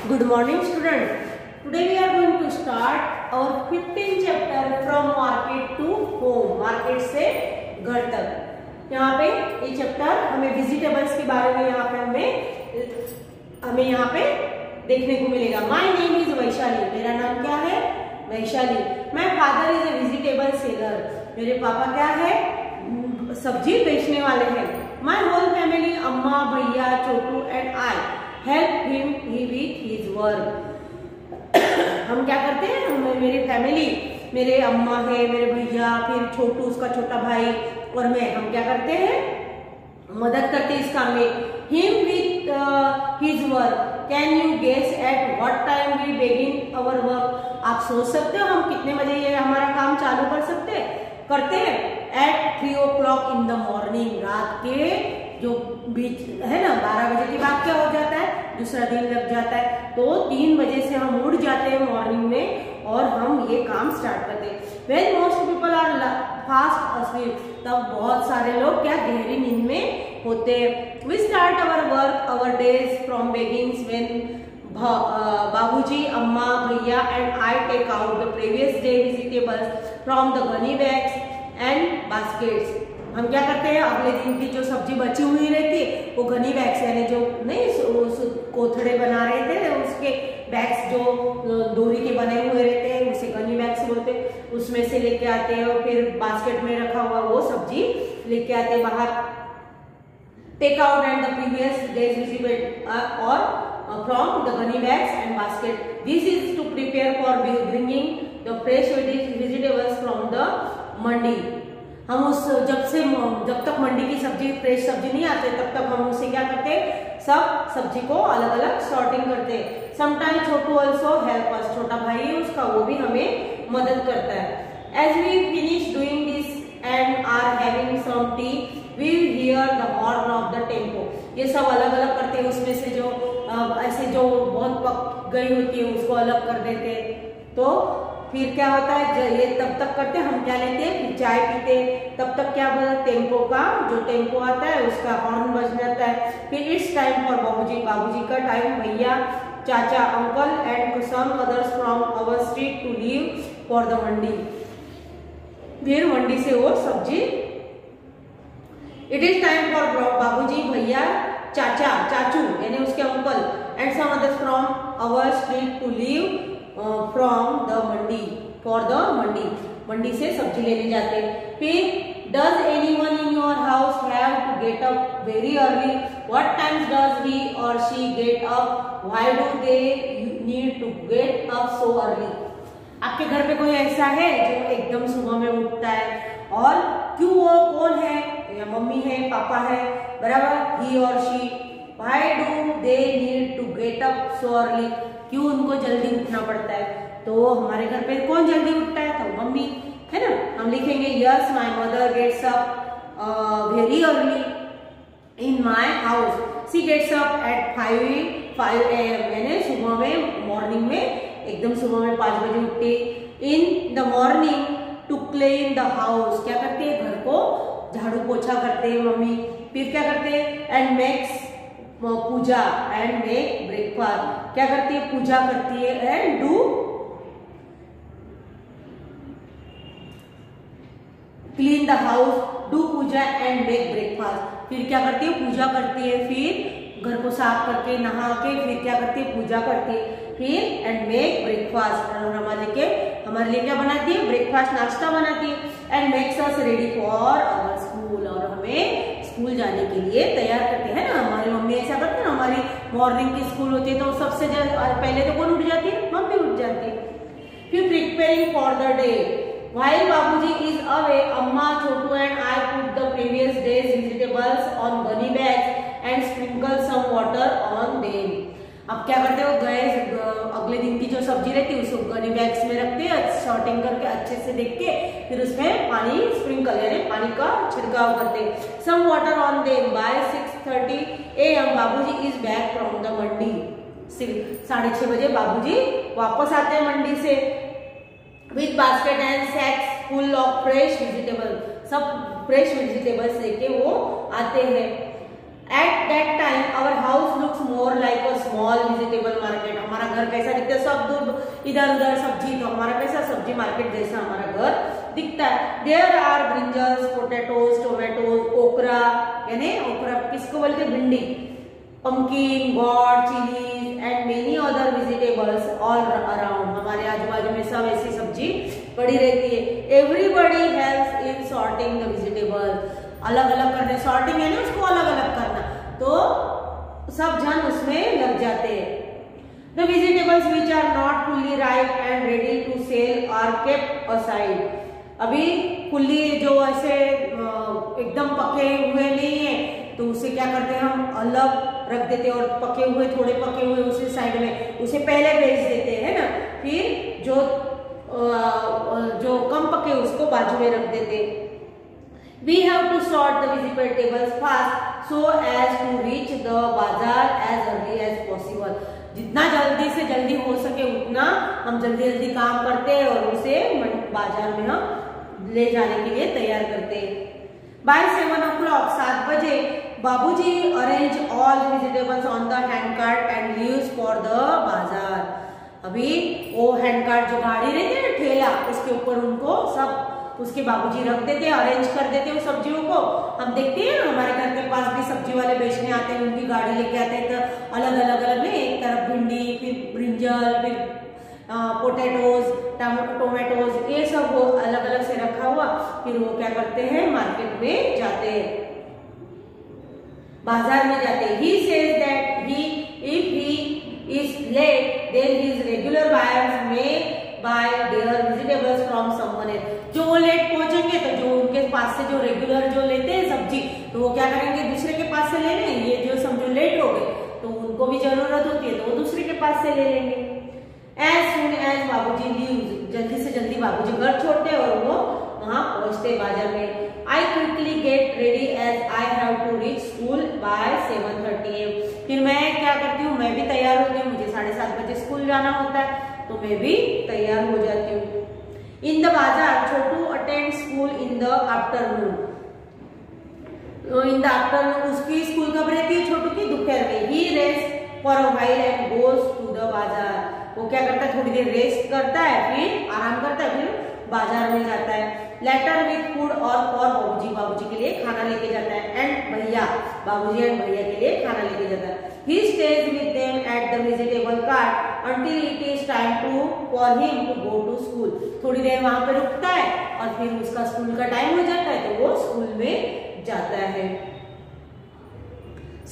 Good morning student. Today we are going to start our 15th chapter from market to home. Market से घर तक. यहाँ पे ये चैप्टर हमें वेजिटेबल्स के बारे में हमें यहाँ पे देखने को मिलेगा. My name is Vaishali. मेरा नाम क्या है? Vaishali. My father is a vegetable seller. मेरे पापा क्या है? सब्जी बेचने वाले हैं. My whole family, Amma, Bhaiya, Chhotu and I help him with his work. हम क्या करते हैं? मेरी फैमिली, मेरे अम्मा है, मेरे भैया, फिर छोटू उसका छोटा भाई और मैं, हम क्या करते हैं? मदद करते हैं इस काम में. Him with his work. Can you guess at what time we begin our work. आप सोच सकते हो हम कितने बजे ये हमारा काम चालू करते हैं? At 3 o'clock in the morning. रात के जो बीच है ना 12 बजे के बाद क्या हो जाता है? दूसरा दिन लग जाता है. तो 3 बजे से हम उठ जाते हैं मॉर्निंग में और हम ये काम स्टार्ट करते हैं. When most people are fast asleep. तब बहुत सारे लोग क्या गहरी नींद में होते हैं. We start our work our days from begins when Babuji, Amma, bhaiya and I take out the previous day vegetables from the gunny bags and baskets. हम क्या करते हैं? अगले दिन की जो सब्जी बची हुई रहती है वो गनी बैग्स यानी जो नहीं कोथड़े बना रहे थे उसके बैग्स जो डोरी के बने हुए रहते हैं उसे गनी बैग्स बोलते हैं. उसमें से लेके आते हैं और फिर बास्केट में रखा हुआ वो सब्जी लेके आते हैं बाहर. Take out and the previous days vegetable और from the gunny bags and basket. This is to prepare for bringing the fresh vegetables from the mandi. हम उस जब तक मंडी की सब्जी फ्रेश सब्जी नहीं आते तब तक हम उसे क्या करते हैं? सब सब्जी को अलग अलग सॉर्टिंग करते हैं. Sometimes Chhotu also help us. छोटा भाई उसका वो भी हमें मदद करता है. As we finish doing this and are having some tea we hear the horn of the tempo. ये सब अलग अलग करते हैं. उसमें से जो ऐसे जो बहुत पक गई होती है उसको अलग कर देते हैं. तो फिर क्या होता है? ये तब तक करते हैं. हम क्या लेते हैं? फिर चाय पीते हैं. तब तक क्या बोलते? टेम्पो का जो टेम्पो आता है उसका हॉर्न बज जाता है. फिर इट्स टाइम फॉर बाबूजी. बाबूजी का time. Bhaiya, Chacha, uncle and some others from our street to leave for the mandi. फिर मंडी से वो सब्जी. इट इज टाइम फॉर बाबूजी, भैया, चाचा, चाचू यानी उसके uncle and some others from our street to leave from the mandi for the mandi. मंडी से सब्जी लेने जाते हैं. फिर does anyone in your house have to get up very early. What times does he और she get up. Why do they need to get up so early. आपके घर पे कोई ऐसा है जो एकदम सुबह में उठता है? और क्यों? वो कौन है? या मम्मी है, पापा है, बराबर. ही और she. Why do they need to get up so early. क्यों उनको जल्दी उठना पड़ता है? तो हमारे घर पे कौन जल्दी उठता है? तो मम्मी है ना. हम लिखेंगे yes my mother gets up very early in my house. She gets up at 5 AM यानी सुबह में मॉर्निंग में एकदम सुबह में 5 बजे उठते. In the morning to clean the house. क्या करते हैं? घर को झाड़ू पोछा करते हैं मम्मी. फिर क्या करते हैं? And makes puja and make breakfast. क्या करती है? पूजा करती है and do clean the house, do puja and make breakfast. फिर क्या करती है? पूजा करती है. फिर घर को साफ करके नहा के फिर क्या करती है? पूजा करती है. फिर एंड मेक ब्रेकफास्ट. और हमारे लिए क्या बनाती है? ब्रेकफास्ट, नाश्ता बनाती है. And makes us ready for our school. और हमें स्कूल जाने के लिए तैयार करते हैं ना. हमारी मम्मी ऐसा करती है ना. हमारी मॉर्निंग की स्कूल होती है तो सबसे पहले तो कौन उठ जाती है? मम्मी उठ जाती है. फिर preparing for the day. While Babuji is away, Amma, Chhotu and I put the previous days vegetables on gunny bags and sprinkle some water on them. अब क्या करते हो? अगले दिन की जो सब्जी रहती है उसको गनी बैग्स में रखते हैं. सॉर्टिंग करके अच्छे से देख के फिर उसमें पानी स्प्रिंकल यानी पानी का छिड़काव करते हैं. Some water on them. By 6:30 AM Babuji is back from the mandi. 6:30 बजे बाबूजी वापस आते हैं मंडी से. With basket and sacks full of fresh vegetable. सब फ्रेश वेजिटेबल्स लेके वो आते हैं. At that time, our house looks more like a small vegetable market. हमारा घर कैसा दिखता है, सब दूर इधर उधर सब्जी, तो हमारा कैसा सब्जी मार्केट जैसा हमारा घर दिखता है। There are brinjals, potatoes, tomatoes, okra, यानी ओकरा किसको बोलते हैं, भिंडी, pumpkin, gourd, chilies and many other vegetables all around. हमारे आजू बाजू में सब ऐसी सब्जी पड़ी रहती है। Everybody helps in sorting the vegetables. अलग अलग करने, sorting है ना उसको अलग अलग करना, तो सब जन उसमें लग जाते हैं। The vegetables which are not fully ripe and ready to sell are kept aside. अभी फुल्ली जो ऐसे एकदम पके हुए नहीं है तो उसे क्या करते हैं हम अलग रख देते हैं, और पके हुए थोड़े पके हुए उसे साइड में, उसे पहले बेच देते हैं ना, फिर जो कम पके उसको बाजू में रख देते हैं। We have to sort the vegetables fast so as to reach the bazaar as early as possible. जितना जल्दी से जल्दी हो सके उतना हम जल्दी जल्दी काम करते हैं और उसे बाजार में हम ले जाने के लिए तैयार करते हैं। By 7 o'clock 7 बजे बाबूजी arrange all vegetables on the hand cart and leaves for the bazaar. अभी वो हैंड कार्ट जो गाड़ी रहती है ना ठेला, उसके ऊपर उनको सब उसके बाबूजी रख देते हैं, अरेंज कर देते हैं सब्जियों को। हम देखते हैं ना हमारे घर के पास भी सब्जी वाले बेचने आते हैं, उनकी गाड़ी लेके आते हैं, तो अलग अलग में एक तरफ भिंडी, फिर ब्रिंजल, फिर पोटैटोज, टोमेटोज, ये सब वो अलग अलग से रखा हुआ, फिर वो क्या करते हैं मार्केट में जाते हैं, बाजार में जाते हैं। He says that if he is late then his regular buyers may buy their vegetables from someone else. जो वो लेट पहुंचेंगे तो जो उनके पास से जो रेगुलर जो लेते हैं सब्जी, तो वो क्या करेंगे दूसरे के पास से ले लेंगे। ये जो समझो लेट हो गए तो उनको भी जरूरत होती है तो वो दूसरे के पास से ले लेंगे। As soon as बाबूजी leaves, जल्दी से जल्दी बाबूजी घर छोड़ते और वो वहां पहुंचते बाजार में। I quickly get ready as I have to reach school by 7:30 am. फिर मैं क्या करती हूँ, मैं भी तैयार होती हूँ, मुझे 7:30 बजे स्कूल जाना होता है तो मैं भी तैयार हो जाती हूँ। In the bazaar, Chhotu attend school in the afternoon. In the afternoon, उसकी स्कूल कब रहती है छोटू की, दोपहर में। He rests for a while and goes to the bazaar. वो क्या करता है, थोड़ी देर रेस्ट करता है, फिर आराम करता है, फिर बाजार में जाता है। लेटर विथ फूड और फॉर बाबूजी के लिए खाना लेके जाता है, एंड भैया, बाबूजी एंड भैया के लिए खाना लेके जाता है। He stays with them at the vegetable cart until it is time for him to go to school. थोड़ी देर वहां पे रुकता है और फिर उसका स्कूल का टाइम हो जाता है तो वो स्कूल में जाता है।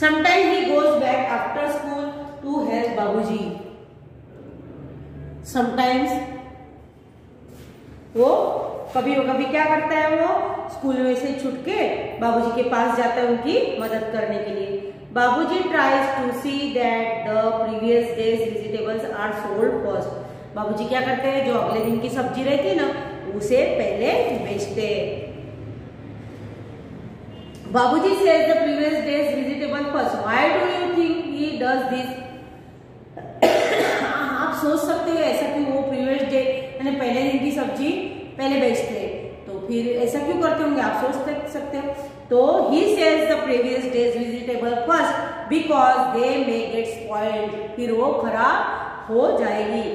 Sometimes he goes back after school to help बाबूजी। Sometimes वो कभी क्या करता है, वो स्कूल में से छूट के बाबूजी के पास जाता है उनकी मदद करने के लिए। Babuji tries to see that the previous days vegetables are sold first. Babuji क्या करते हैं, जो अगले दिन की सब्जी रहती है ना उसे पहले बेचते हैं। बाबूजी says the previous days vegetable first. Why do you think he does this? आप सोच सकते हो ऐसा कि वो प्रीवियस डे यानी पहले दिन की सब्जी पहले बेचते हैं, तो फिर ऐसा क्यों करते होंगे, आप सोच सकते हो। तो he sells the previous days vegetable first because they may get spoiled. फिर वो खराब हो जाएगी,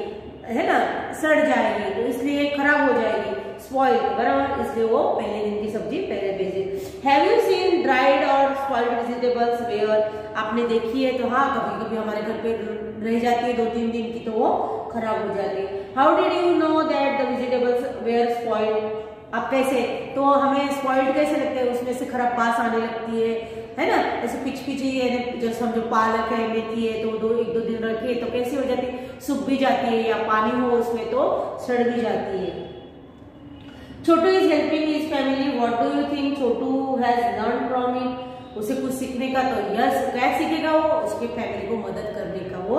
है ना, सड़ जाएगी, तो इसलिए खराब हो जाएगी, स्पॉइल, बराबर, इसलिए वो पहले दिन की सब्जी पहले बेचे। हैव यू सीन ड्राइड और स्पॉइल्ड वेजिटेबल्स वेयर? आपने देखी है तो हाँ, कभी कभी हमारे घर पे रह जाती है 2-3 दिन की तो वो खराब हो जाती है। How did you know that the vegetables were spoiled? आप कैसे, तो हमें स्पॉइल्ड कैसे लगते हैं, उसमें से खराब पास आने लगती है ना, ऐसे पिच जो समझो पालक है, मेथी है, तो 1-2 दिन रखिए तो कैसी हो जाती है, सूख भी जाती है, या पानी हो उसमें तो सड़ भी जाती है। Chhotu is helping his family. What do you think Chhotu has learn from it? उसे कुछ सीखने का, तो यस, क्या सीखेगा वो, उसकी फैमिली को मदद करने का वो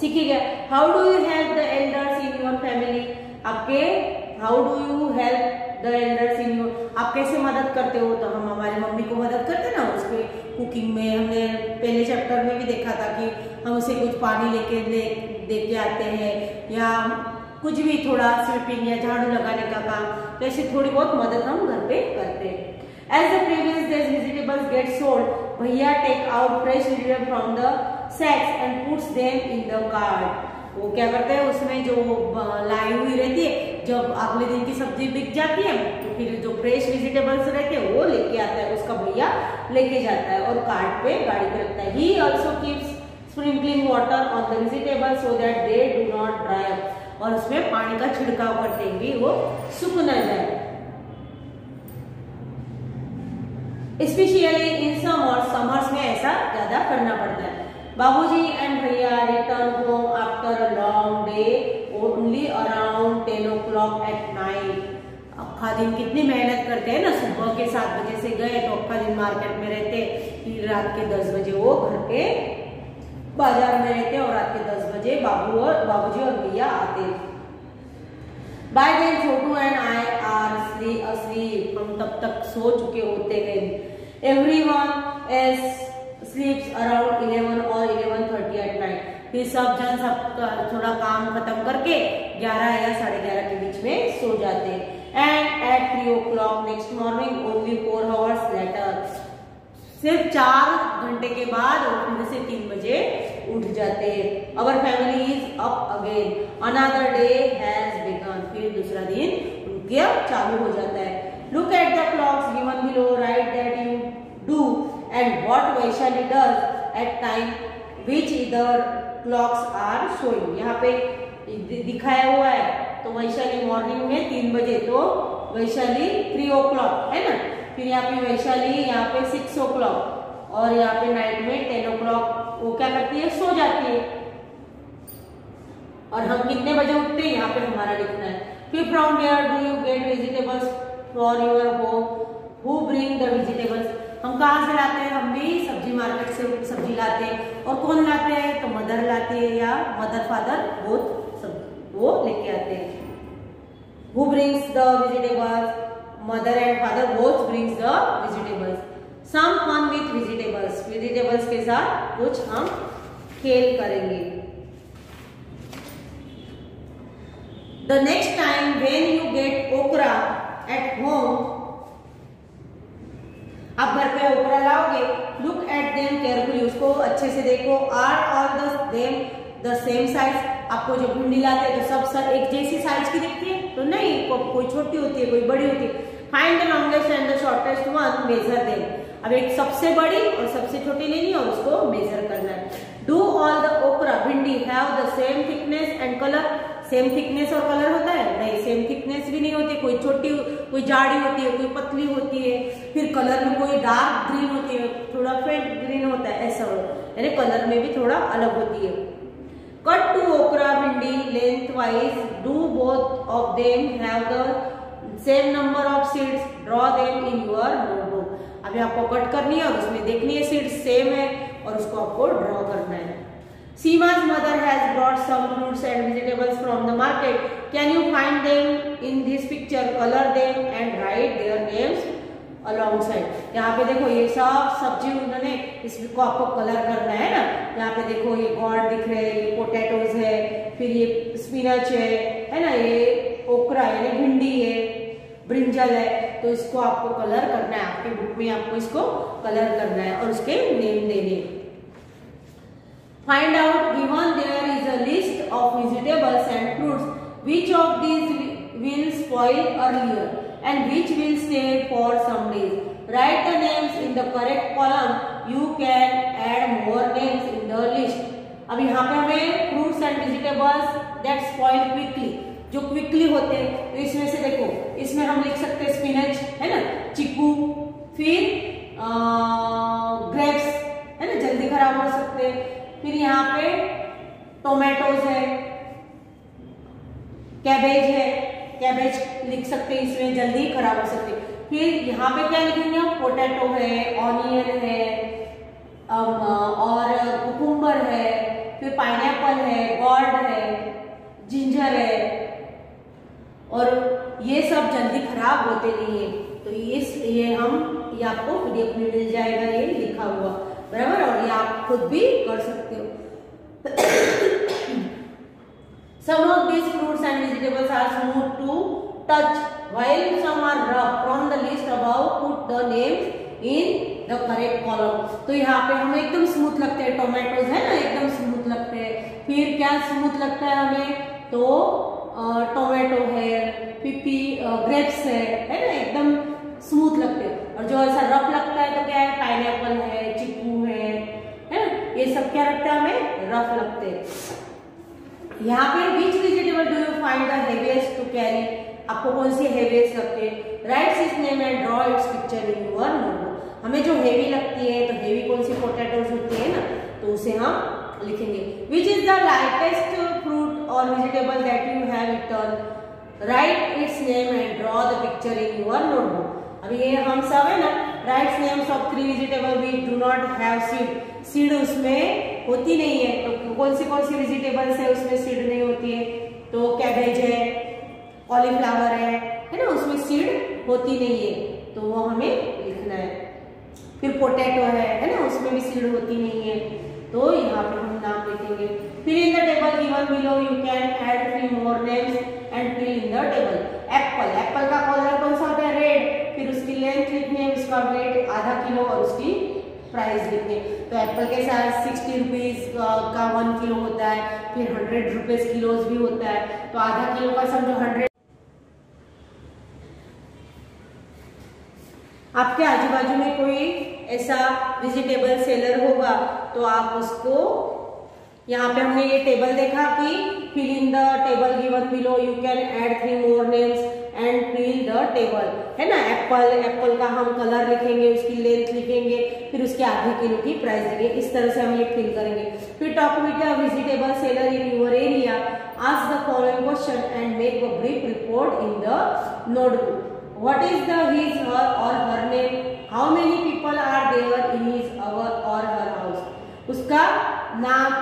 सीखेगा। How do you help the elders in your family? आपके how do you help the elders in your, आप कैसे मदद करते हो? तो हम हमारी मम्मी को मदद करते ना उसके कुकिंग में। हमने पहले चैप्टर में भी देखा था कि हम उसे कुछ पानी दे के आते हैं, या कुछ भी थोड़ा स्वीपिंग या झाड़ू लगाने का काम, तो ऐसे थोड़ी बहुत मदद हम घर पे करते हैं। As the previous day's vegetables get sold, भैया take out fresh vegetables from the sacks and puts them in the cart. वो क्या करते हैं, उसमें जो लाई हुई रहती है, जब अगले दिन की सब्जी बिक जाती है तो फिर जो फ्रेश वेजिटेबल्स रहते हैं वो लेके आता है, उसका भैया लेके जाता है और कार्ट पे गाड़ी पे रखता है। He also keeps sprinkling water on the vegetables so that they do not dry up, और उसमें पानी का छिड़काव करते हैं भी वो सूख न जाए। स्पेशली इन समर्स में ऐसा ज्यादा करना पड़ता है। Babuji and Bhaiya return home after a long day only around 10 o'clock at night. अक्खा दिन कितनी मेहनत करते हैं ना, सुबह के 7 बजे से गए तो अक्खा दिन मार्केट में रहते, फिर रात के 10 बजे वो घर पे बाजार में रहते और रात के 10 बजे बाबूजी और भैया आते। By then Chhotu and I are asleep, हम तब तक सो चुके होते हैं। एवरीवन एल्स स्लीप्स अराउंड 11 और 11:30 एट नाइट। फिर सब जन सब थोड़ा काम खत्म करके 11 या 11:30 के बीच में सो जाते। And at 3 o'clock next morning only 4 hours later, सिर्फ 4 घंटे के बाद और फिर से 3 बजे उठ जाते। Our family is up again, another day has begin, फिर दूसरा दिन उनके चालू हो जाता है। Look at the clocks given below, right that you do and what Vaishali does at time which इधर क्लॉक्स आर शोइंग। यहाँ पे दिखाया हुआ है, तो वैशाली मॉर्निंग में 3 बजे, तो वैशाली 3 o'clock है ना, फिर यहाँ पे वैशाली यहाँ पे 6 o'clock और यहाँ पे नाइट में 10 o'clock वो क्या करती है, सो जाती है। और हम कितने बजे उठते हैं यहाँ पे हमारा लिखना है। फिर from where do you get vegetables for your home, who bring the vegetables, हम कहाँ से लाते हैं, हम भी सब्जी मार्केट से सब्जी लाते हैं। और कौन लाते हैं, तो मदर लाते हैं या मदर फादर बोथ वो लेके आते हैं। Who brings the vegetables, mother and father both brings the vegetables. Some fun with vegetables, vegetables के साथ कुछ हम खेल करेंगे। The next time when you get okra at home, आप घर पे ओकरा लाओगे, लुक एट देम केयरफुली, उसको अच्छे से देखो। Are all the same size, आपको जो भिंडी लाते हैं तो सब एक जैसी साइज की दिखती है, तो नहीं, कोई छोटी होती है कोई बड़ी होती है। Find the longest and the shortest one, measure them, अब एक सबसे बड़ी और सबसे छोटी लेनी है और उसको मेजर करना है। डू ऑल द ओकरा भिंडी have the same thickness and colour, same thickness और कलर होता है, नहीं सेम थिकनेस भी नहीं होती, कोई छोटी कोई जाड़ी होती है, कोई पतली होती है, फिर कलर में कोई डार्क ग्रीन होती है, थोड़ा फेंट ग्रीन होता है, ऐसा यानी कलर में भी थोड़ा अलग होती है। कट टू ओकरा भिंडी length wise, do both of them have the same number of seeds, draw them in your notebook. अभी आपको कट करनी है और उसमें देखनी है सीड्स सेम है और उसको आपको ड्रॉ करना है। Seema's mother has brought some fruits and vegetables from the market. Can you find them in this picture? Color them and write their names alongside. यहाँ पे देखो ये सब सब्जी उन्होंने इसको आपको कलर करना है ना। यहाँ पे देखो ये गॉड दिख रहे हैं, ये पोटैटोज है, फिर ये स्पिनच है ना, ये ओकरा यानी भिंडी है, ब्रिंजल है, तो इसको आपको कलर करना है। आपके बुक में आपको इसको कलर करना है और उसके नेम देने। Find out, given there is a list of vegetables and fruits, which of these will spoil earlier and which will stay for some days. Write the names in the correct column. You can add more names in the list. अब यहाँ पे हमें fruits and vegetables that spoil quickly, जो quickly होते हैं, तो इसमें से देखो, इसमें हम लिख सकते हैं स्पिनच है ना, चीकू, फिर ग्रेप्स है ना, जल्दी खराब हो सकते हैं, फिर यहाँ पे टोमेटोज है, कैबेज है, कैबेज लिख सकते हैं, इसमें जल्दी खराब हो सकते हैं। फिर यहाँ पे क्या लिखेंगे हम, पोटैटो है, ऑनियन है और कुकुम्बर है, फिर पाइनएप्पल है, गॉर्ड है, जिंजर है, और ये सब जल्दी खराब होते नहीं है। तो ये आपको पीडीएफ में मिल जाएगा, ये लिखा हुआ बराबर, और ये आप खुद भी कर सकते हो। Some of these fruits and vegetables are smooth to touch, while some are rough. From the list above, put the names in the correct column. तो यहाँ पे हमें एकदम स्मूथ लगते हैं, टोमेटोज है ना एकदम स्मूथ लगते हैं, फिर क्या स्मूथ लगता है हमें, तो टोमेटो है, पिपी ग्रेप्स है ना, एकदम स्मूथ लगते हैं। और जो ऐसा रफ लगता है तो क्या है, पाइनएप्पल है, चीकू है ना, ये सब क्या लगता है हमें, रफ लगते हैं। यहाँ पे which vegetable do you find the heaviest to carry, आपको कौन सी हेवीएस्ट लगती है, write its name and draw its picture in your notebook. हमें जो हेवी लगती है, तो हेवी कौन सी पोटैटोज होती है ना, तो उसे हम लिखेंगे। Which is the lightest fruit or vegetable that you have eaten, write its name and draw the picture in your notebook. अभी ये हम सब है ना, write names of 3 vegetable which do not have seed, seed उसमें होती नहीं है, तो कौन सी वेजिटेबल्स है उसमें सीड नहीं होती है, तो कैबेज है, कॉलीफ्लावर है ना, उसमें सीड होती नहीं है, तो वो हमें लिखना है। फिर पोटैटो है ना, उसमें भी सीड होती नहीं है, तो यहाँ पे हम नाम लिखेंगे। फिर in the table given below you can add 3 more names and fill in the table. Apple, apple का कलर कौन सा होता है, रेड, फिर उसकी लेंथ लिखनी है, उसका वेट आधा किलो और उसकी प्राइस लिखनी है। तो एप्पल के साथ 60 रुपीज का 1 किलो होता है, फिर 100 रुपीज किलोज भी होता है, तो आधा किलो का समझो 100। आपके आजू बाजू में कोई ऐसा वेजिटेबल सेलर होगा, तो आप उसको, यहाँ पे हमने ये टेबल देखा कि fill in the table given below you can add 3 more names and fill the table, है ना। एप्पल का हम कलर लिखेंगे, उसकी लेंथ लिखेंगे, फिर उसके आधे किलो की प्राइस देंगे, इस तरह से हम ये फिल करेंगे। फिर talk with the vegetable seller in your area, ask the following question and make a brief report in the notebook. What is the his, her or her name? How many people are there in his, our or her house? उसका नाम,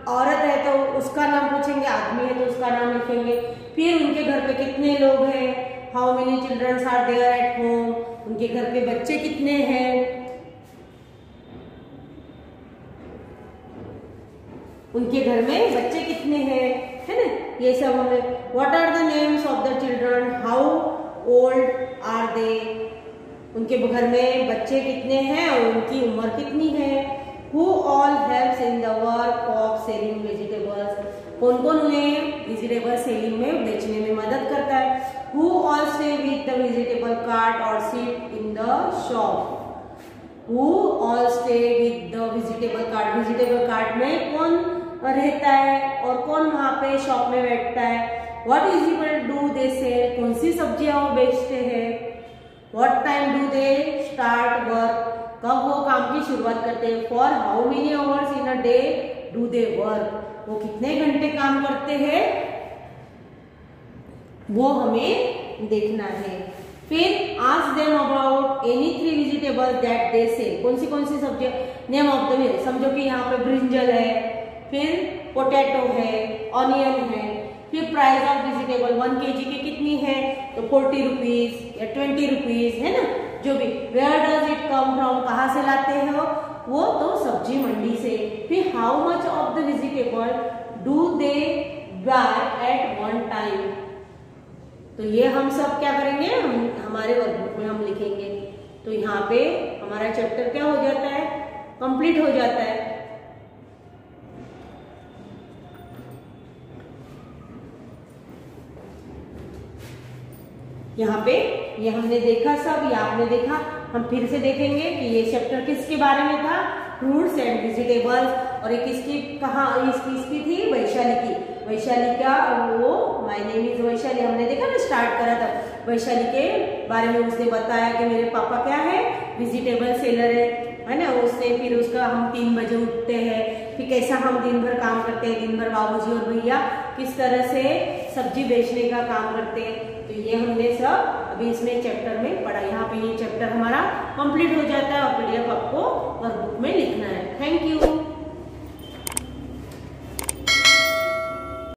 औरत है तो उसका नाम पूछेंगे, आदमी है तो उसका नाम लिखेंगे। फिर उनके घर पे कितने लोग हैं, How many children are there at home? उनके घर पे बच्चे कितने हैं, उनके घर में बच्चे कितने हैं, है ना, ये सब हमें। What are the names of the children? How old are they, उनके घर में बच्चे कितने हैं और उनकी उम्र कितनी है। Who all helps in the work of selling vegetables, कौन कौन उन्हें वेजिटेबल सेलिंग में, बेचने में मदद करता है। Who all stay with the vegetable cart और sit in the shop, who all stay with the vegetable cart, vegetable cart में कौन रहता है और कौन वहां पे शॉप में बैठता है। What vegetable do they sell, कौन सी सब्जियां वो बेचते हैं। What time do they start work, कब वो काम की शुरुआत करते हैं। For how many hours in a day do they work, वो कितने घंटे काम करते हैं, वो हमें देखना है। फिर ask them about any 3 vegetables that they sell, कौन सी सब्जियां, नेम ऑफ द, समझो कि यहाँ पे ब्रिंजल है, फिर पोटैटो है, ऑनियन है, फिर प्राइस ऑफ वेजिटेबल 1 kg की कितनी है, तो 40 रुपीज या 20 रुपीज, है ना, जो भी। Where does it come from, कहाँ से लाते हो वो, तो सब्जी मंडी से। फिर how much of the vegetable do they buy at one time, तो ये हम सब क्या करेंगे, हमारे वर्कबुक में हम लिखेंगे। तो यहाँ पे हमारा चैप्टर क्या हो जाता है, कंप्लीट हो जाता है। यहाँ पे ये हमने देखा सब, ये आपने देखा, हम फिर से देखेंगे कि ये चैप्टर किसके बारे में था, फ्रूट्स एंड वेजिटेबल्स। और ये किसकी, कहाँ इसकी थी, वैशाली की। वैशाली का वो माय नेम इज वैशाली, हमने देखा ना, स्टार्ट करा था वैशाली के बारे में। उसने बताया कि मेरे पापा क्या है, वेजिटेबल सेलर है ना। उसने फिर उसका, हम 3 बजे उठते हैं, फिर कैसा हम दिन भर काम करते हैं, दिन भर बाबूजी और भैया किस तरह से सब्जी बेचने का काम करते हैं। तो ये हमने सब अभी इसमें चैप्टर में पढ़ा। यहाँ पे ये चैप्टर हमारा कंप्लीट हो जाता है और पीडीएफ आपको वर्कबुक में लिखना है। Thank you.